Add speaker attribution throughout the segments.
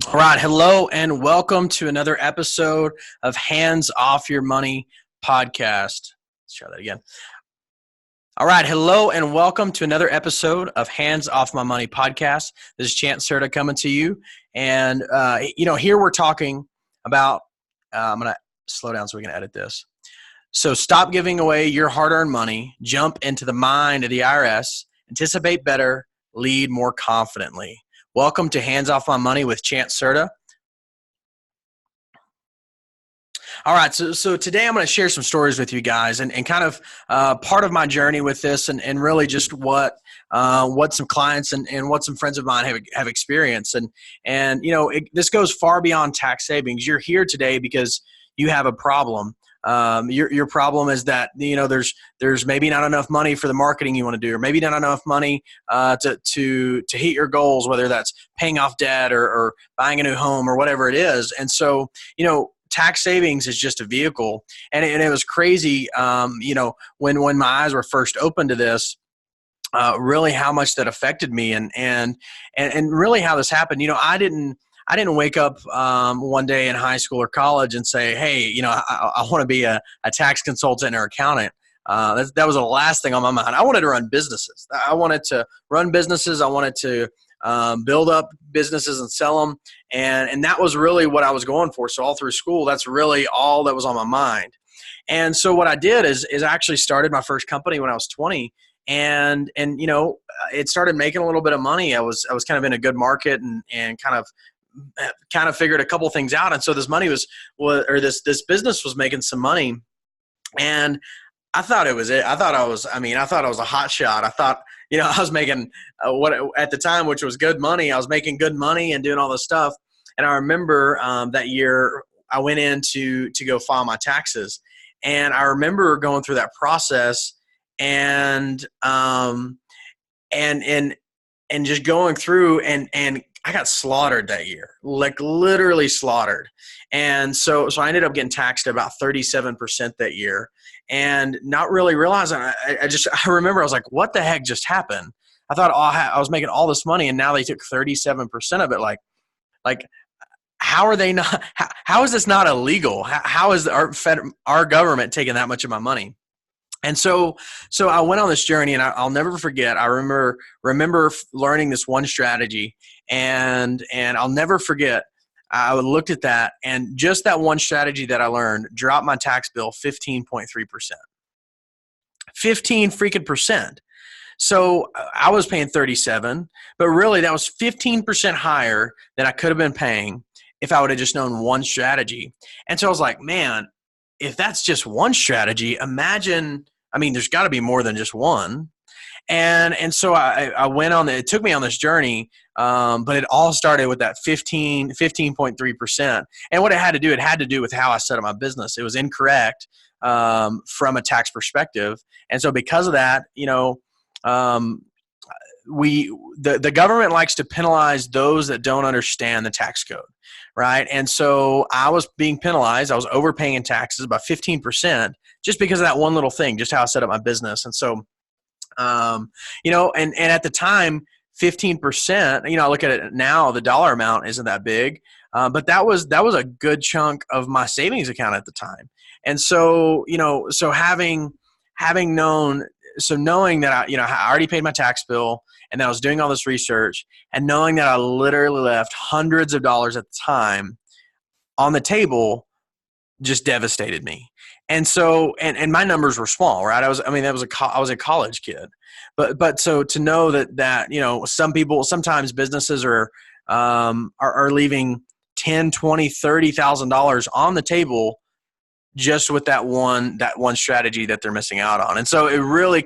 Speaker 1: All right. Hello and welcome to another episode of Hands Off Your Money podcast. Let's try that again. All right. Hello and welcome to another episode of Hands Off My Money podcast. This is Chance Serta coming to you. And, here we're talking about, I'm going to slow down so we can edit this. So stop giving away your hard-earned money, jump into the mind of the IRS, anticipate better, lead more confidently. Welcome to Hands Off My Money with Chance Serta. All right, so today I'm going to share some stories with you guys and kind of part of my journey with this and really just what some clients and what some friends of mine have experienced. This goes far beyond tax savings. You're here today because you have a problem. Your problem is that there's maybe not enough money for the marketing you want to do, or maybe not enough money to hit your goals, whether that's paying off debt or buying a new home or whatever it is. And so tax savings is just a vehicle, and it was crazy. When my eyes were first open to this. Really, how much that affected me, and really how this happened. I didn't wake up one day in high school or college and say, hey, I want to be a tax consultant or accountant. That was the last thing on my mind. I wanted to run businesses. I wanted to run businesses. I wanted to build up businesses and sell them. And that was really what I was going for. So all through school, that's really all that was on my mind. And so what I did is I actually started my first company when I was 20. And it started making a little bit of money. I was kind of in a good market and kind of figured a couple things out. And so this money this business was making some money, and I thought it was it. I thought I was a hot shot. I thought, I was making what at the time, which was good money. I was making good money and doing all this stuff. And I remember that year I went in to go file my taxes, and I remember going through that process and just going through and I got slaughtered that year, like literally slaughtered. And so I ended up getting taxed at about 37% that year, and not really realizing. I remember I was like, what the heck just happened? I thought I was making all this money, and now they took 37% of it. Like how are they not? How is this not illegal? How is our government taking that much of my money? And so I went on this journey, and I'll never forget. I remember learning this one strategy, and I'll never forget. I looked at that, and just that one strategy that I learned dropped my tax bill 15.3%. 15 freaking percent. So I was paying 37, but really that was 15% higher than I could have been paying if I would have just known one strategy. And so I was like, man, if that's just one strategy, imagine. There's got to be more than just one. And so I went on. It took me on this journey, but it all started with that 15.3%. And what it had to do with how I set up my business. It was incorrect from a tax perspective. And so because of that, the government likes to penalize those that don't understand the tax code, right? And so I was being penalized. I was overpaying in taxes by 15% just because of that one little thing, just how I set up my business. And so, and at the time, 15%, I look at it now, the dollar amount isn't that big, but that was a good chunk of my savings account at the time. And so, so knowing that I already paid my tax bill, and that I was doing all this research, and knowing that I literally left hundreds of dollars at the time on the table just devastated me. And so, and my numbers were small, right? I was a college kid, but so to know that sometimes businesses are leaving $10,000, $20,000, $30,000 on the table just with that one strategy that they're missing out on. And so it really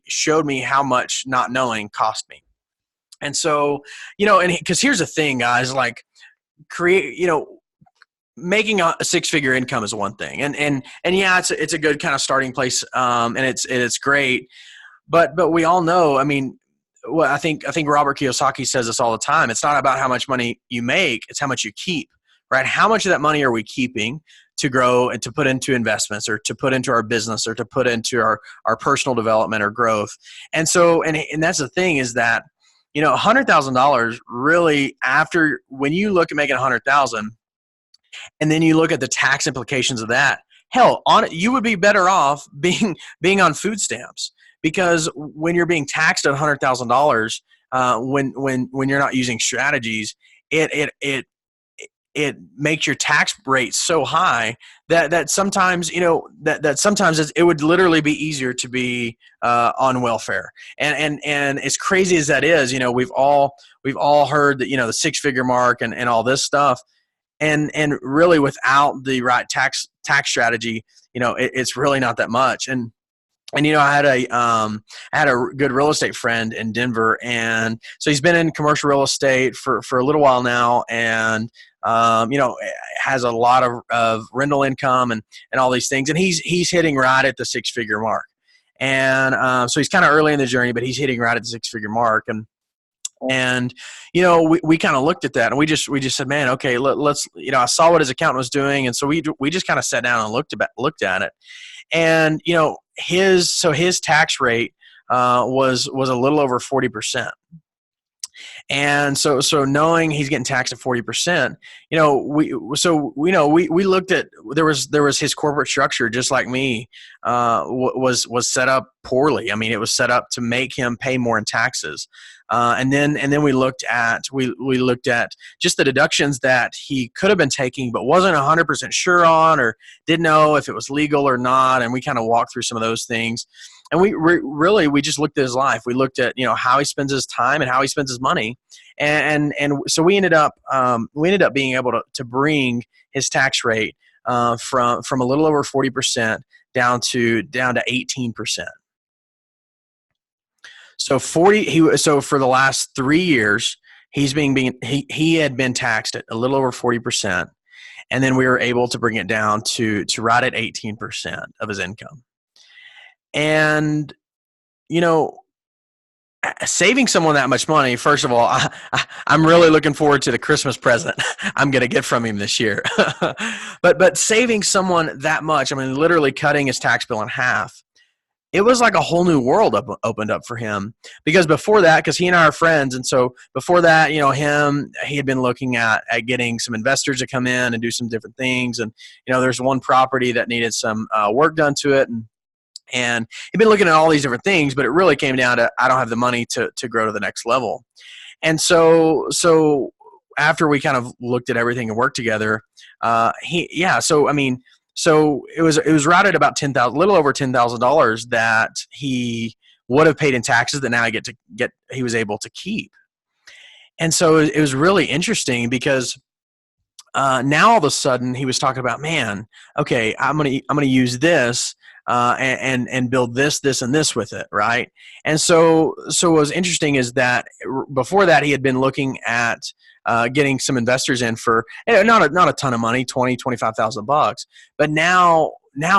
Speaker 1: showed me how much not knowing cost me. And so, and because here's the thing, guys, like making a six-figure income is one thing. And yeah, it's a good kind of starting place. And it's great, but we all know, well, I think Robert Kiyosaki says this all the time. It's not about how much money you make, it's how much you keep, right? How much of that money are we keeping to grow and to put into investments, or to put into our business, or to put into our personal development or growth? And so, and that's the thing, is that, $100,000 really, after when you look at making 100,000 and then you look at the tax implications of that, hell, you would be better off being on food stamps, because when you're being taxed at $100,000, when you're not using strategies, it makes your tax rate so high that sometimes that sometimes it would literally be easier to be on welfare. And as crazy as that is, we've all heard that the six-figure mark and all this stuff, and really without the right tax strategy, it's really not that much. And I had a good real estate friend in Denver, and so he's been in commercial real estate for a little while now, and has a lot of rental income and all these things, and he's hitting right at the six-figure mark, and so he's kind of early in the journey, but he's hitting right at the six-figure mark, and we kind of looked at that, and we just said, man, okay, let's I saw what his accountant was doing, and so we just kind of sat down and looked at it. And his tax rate was a little over 40%. And so knowing he's getting taxed at 40%, we looked at, there was his corporate structure, just like me, was set up poorly. I mean, it was set up to make him pay more in taxes. And then we looked at just the deductions that he could have been taking, but wasn't 100% sure on, or didn't know if it was legal or not. And we kind of walked through some of those things. And we just looked at his life. We looked at how he spends his time and how he spends his money, and so we ended up being able to bring his tax rate from a little over 40% down to 18%. So for the last 3 years, he had been taxed at a little over 40%, and then we were able to bring it down to right at 18% of his income. And saving someone that much money, first of all, I'm really looking forward to the Christmas present I'm going to get from him this year. but saving someone that much, I mean, literally cutting his tax bill in half, it was like a whole new world opened up for him. Because before that, because he and I are friends, and so before that, he had been looking at getting some investors to come in and do some different things. And there's one property that needed some work done to it, and he'd been looking at all these different things, but it really came down to, I don't have the money to grow to the next level. And so after we kind of looked at everything and worked together, so it was right at about $10,000, little over $10,000 that he would have paid in taxes that now he was able to keep. And so it was really interesting, because now all of a sudden he was talking about, man, okay, I'm gonna use this and build this, and this with it, right? And so what was interesting is that before that he had been looking at getting some investors in for not a ton of money, $20,000-$25,000, but now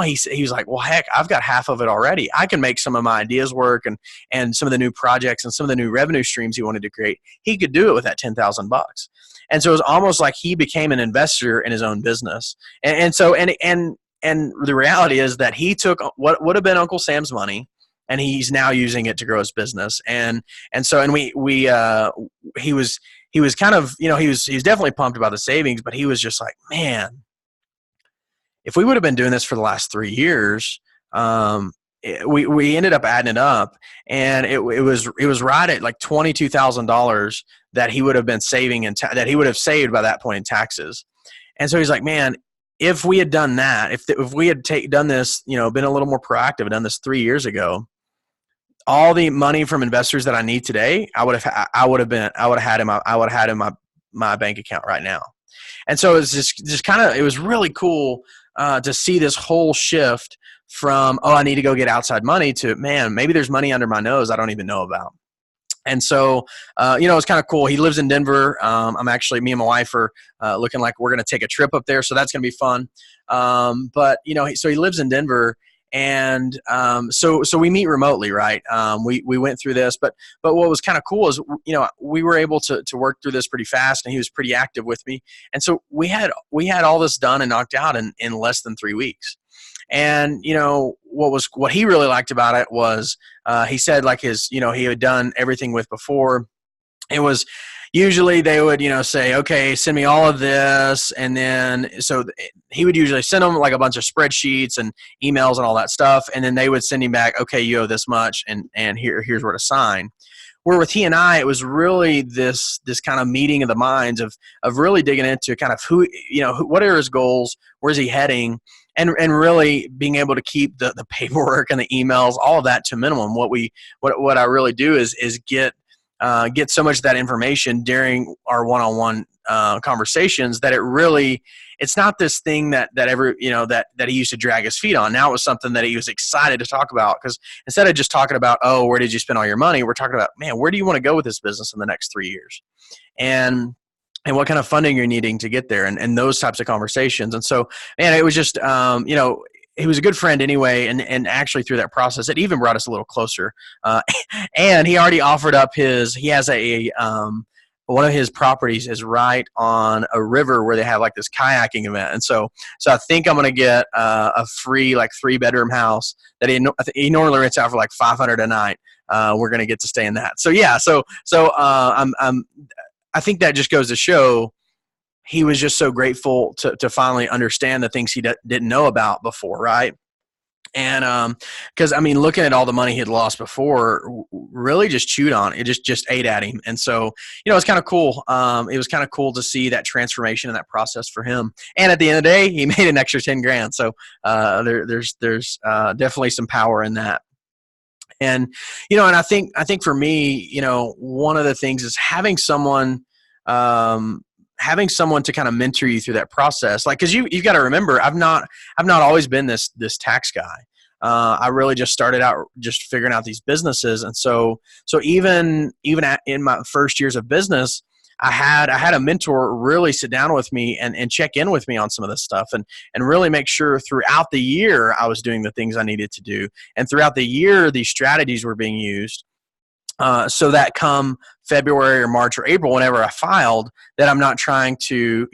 Speaker 1: he was like, well, heck, I've got half of it already. I can make some of my ideas work, and some of the new projects and some of the new revenue streams he wanted to create. He could do it with that $10,000. And so it was almost like he became an investor in his own business. And the reality is that he took what would have been Uncle Sam's money, and he's now using it to grow his business. He was kind of, he was definitely pumped about the savings, but he was just like, man, if we would have been doing this for the last 3 years, we ended up adding it up, and it was right at like $22,000 that he would have been saving, that he would have saved by that point in taxes. And so he's like, man, if we had done that, if we had done this, been a little more proactive and done this 3 years ago, all the money from investors that I need today, I would have had in my bank account right now. And so it's just kind of, it was really cool to see this whole shift from, I need to go get outside money, to, man, maybe there's money under my nose I don't even know about. And so, it's kind of cool. He lives in Denver. Me and my wife are looking like we're going to take a trip up there. So that's going to be fun. But so he lives in Denver, and so we meet remotely, right? We went through this, but what was kind of cool is, we were able to work through this pretty fast, and he was pretty active with me. And so we had all this done and knocked out in less than 3 weeks. And what he really liked about it was he said, like, he had done everything with before. it was usually they would, say, okay, send me all of this. And then, so he would usually send them like a bunch of spreadsheets and emails and all that stuff. And then they would send him back, okay, you owe this much, and here's where to sign. Where with he and I, it was really this kind of meeting of the minds of really digging into kind of what are his goals, where's he heading, and really being able to keep the paperwork and the emails, all of that to a minimum. What I really do is get so much of that information during our one-on-one conversations that it's not this thing that he used to drag his feet on. Now it was something that he was excited to talk about, because instead of just talking about, oh, where did you spend all your money, we're talking about, man, where do you want to go with this business in the next 3 years, and what kind of funding you're needing to get there, and those types of conversations. And so, man, it was just he was a good friend anyway, and actually through that process, it even brought us a little closer. And he already offered up he has one of his properties is right on a river where they have like this kayaking event. And so I think I'm going to get a free like 3-bedroom house that he normally rents out for like $500 a night. We're going to get to stay in that. So yeah, I think that just goes to show he was just so grateful to finally understand the things he didn't know about before, right? And because looking at all the money he had lost before really just chewed on it. It just ate at him. And so, it's kind of cool. It was kind of cool to see that transformation and that process for him. And at the end of the day, he made an extra 10 grand. So there's definitely some power in that. And and I think for me, one of the things is having someone to kind of mentor you through that process. Like, cause you've got to remember, I've not always been this tax guy. I really just started out just figuring out these businesses. And so even in my first years of business, I had a mentor really sit down with me and check in with me on some of this stuff, and really make sure throughout the year I was doing the things I needed to do. And throughout the year, these strategies were being used. So that come February or March or April, whenever I filed, that I'm not trying to,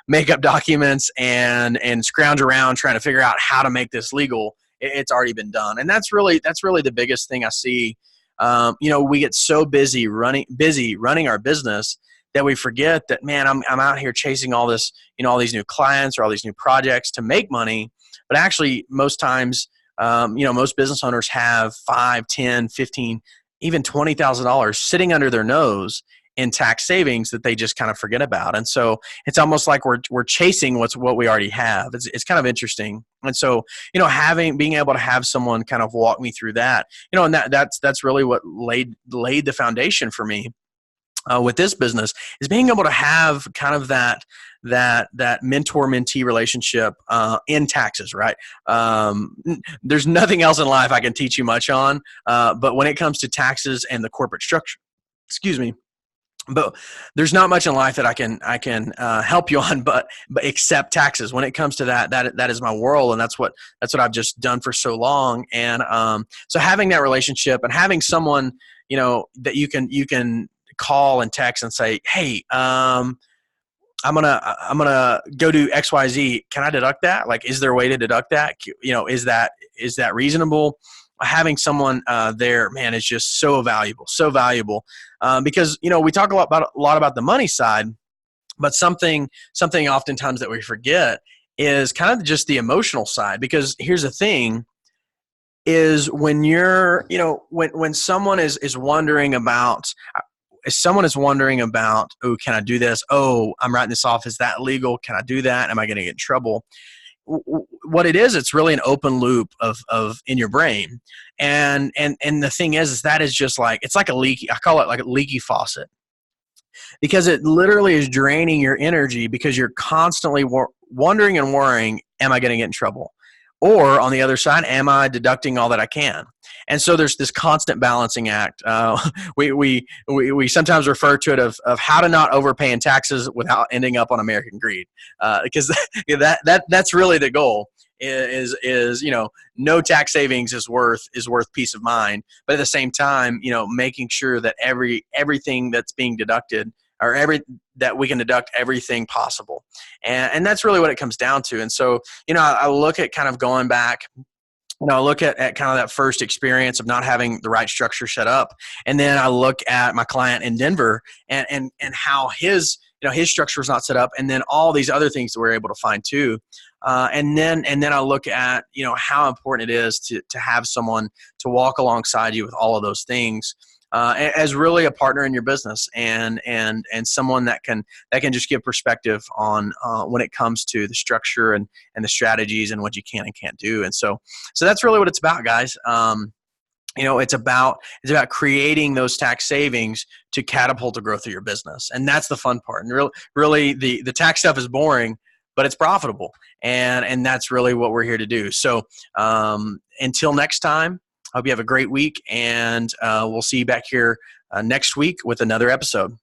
Speaker 1: make up documents and scrounge around trying to figure out how to make this legal. It's already been done. And that's really the biggest thing I see. We get so busy running our business that we forget that, man, I'm out here chasing all this, all these new clients or all these new projects to make money. But actually most times, most business owners have 5, 10, 15, even $20,000 sitting under their nose in tax savings that they just kind of forget about. And so it's almost like we're chasing what we already have. It's kind of interesting. And so, being able to have someone kind of walk me through that, and that's really what laid the foundation for me with this business, is being able to have kind of that mentor-mentee relationship in taxes, right? There's nothing else in life I can teach you much on, but when it comes to taxes and the corporate structure, but there's not much in life that I can help you on, but except taxes. When it comes to that is my world, and that's what I've just done for so long. And so having that relationship and having someone that you can call and text and say, hey, I'm gonna go do XYZ. Can I deduct that? Like, is there a way to deduct that? Is that reasonable? Having someone there, man, is just so valuable, because we talk a lot about the money side, but something oftentimes that we forget is kind of just the emotional side. Because here's the thing: is when you're when someone is wondering about. If someone is wondering about, oh, can I do this? Oh, I'm writing this off. Is that legal? Can I do that? Am I going to get in trouble? What it is, it's really an open loop of in your brain. And the thing is that is just like, it's like I call it like a leaky faucet, because it literally is draining your energy because you're constantly wondering and worrying, am I going to get in trouble? Or on the other side, am I deducting all that I can? And so there's this constant balancing act. We sometimes refer to it of how to not overpay in taxes without ending up on American Greed, because that's really the goal. Is no tax savings is worth peace of mind, but at the same time, making sure that everything that's being deducted, or that we can deduct everything possible. And that's really what it comes down to. And so, I look at kind of going back I look at kind of that first experience of not having the right structure set up. And then I look at my client in Denver and how his structure was not set up. And then all these other things that we're able to find too. And then I look at, how important it is to have someone to walk alongside you with all of those things. As really a partner in your business and someone that can just give perspective on when it comes to the structure and the strategies and what you can and can't do. And so that's really what it's about, guys. It's about creating those tax savings to catapult the growth of your business, and that's the fun part. And really, the tax stuff is boring, but it's profitable, and that's really what we're here to do. So until next time. I hope you have a great week, and we'll see you back here next week with another episode.